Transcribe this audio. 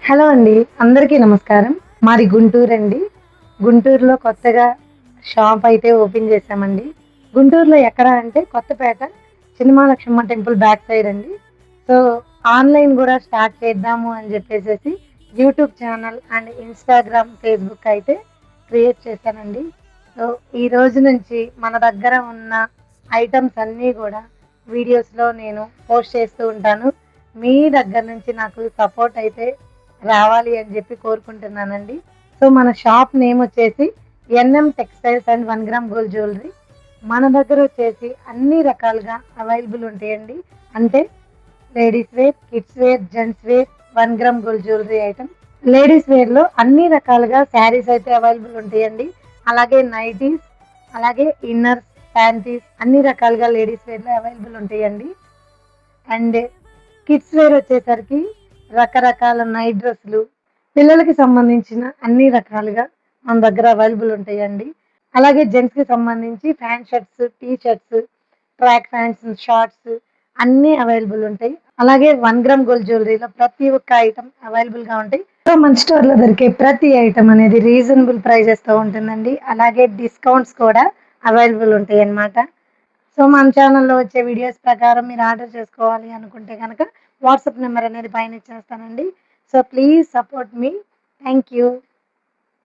Hello అండి, అందరికీ నమస్కారం. మాది గుంటూరు అండి. గుంటూరులో కొత్తగా షాప్ అయితే ఓపెన్ చేశామండి. గుంటూరులో ఎక్కడ అంటే కొత్తపేట చిన్నమహాలక్ష్మమ్మ టెంపుల్ బ్యాక్ సైడ్ అండి. సో ఆన్లైన్ కూడా స్టార్ట్ చేద్దాము అని చెప్పేసి YouTube channel and Instagram, Facebook అయితే క్రియేట్ చేశానండి. సో ఈ రోజు నుంచి మన దగ్గర ఉన్న ఐటమ్స్ అన్నీ కూడా వీడియోస్లో నేను పోస్ట్ చేస్తూ ఉంటాను. మీ దగ్గర నుంచి నాకు సపోర్ట్ అయితే రావాలి అని చెప్పి కోరుకుంటున్నానండి. సో మన షాప్ నేమ్ వచ్చేసి NM textiles and 1 gram gold jewellery. మన దగ్గర వచ్చేసి అన్ని రకాలుగా అవైలబుల్ ఉంటాయండి. అంటే ladies wear, kids wear, gents wear, 1 gram gold jewellery item. Ladies వేర్లో అన్ని రకాలుగా శారీస్ అయితే అవైలబుల్ ఉంటాయండి. అలాగే నైటీస్, అలాగే ఇన్నర్స్, ప్యాంటీస్ అన్ని రకాలుగా లేడీస్ వేర్లో అవైలబుల్ ఉంటాయండి. అండ్ కిడ్స్ వేర్ వచ్చేసరికి రకరకాల నైట్ డ్రెస్సులు, పిల్లలకి సంబంధించిన అన్ని రకాలుగా మన దగ్గర అవైలబుల్ ఉంటాయండి. అలాగే జెంట్స్‌కి సంబంధించి pant shirts, T shirts, track pants, shorts అన్నీ అవైలబుల్ ఉంటాయి. అలాగే 1 గ్రామ్ గోల్డ్ జ్యువెలరీలో ప్రతి ఒక్క ఐటమ్ అవైలబుల్‌గా ఉంటాయి. సో మన స్టోర్‌లో దొరికే ప్రతి ఐటమ్ అనేది రీజనబుల్ ప్రైజెస్‌తో ఉంటుందండి. అలాగే డిస్కౌంట్స్ కూడా అవైలబుల్ ఉంటాయన్నమాట. సో మన ఛానల్లో వచ్చే వీడియోస్ ప్రకారం మీరు ఆర్డర్ చేసుకోవాలి అనుకుంటే కనుక వాట్సాప్ నెంబర్ అనేది పైన ఇచ్చేస్తానండి. So please support me. Thank you.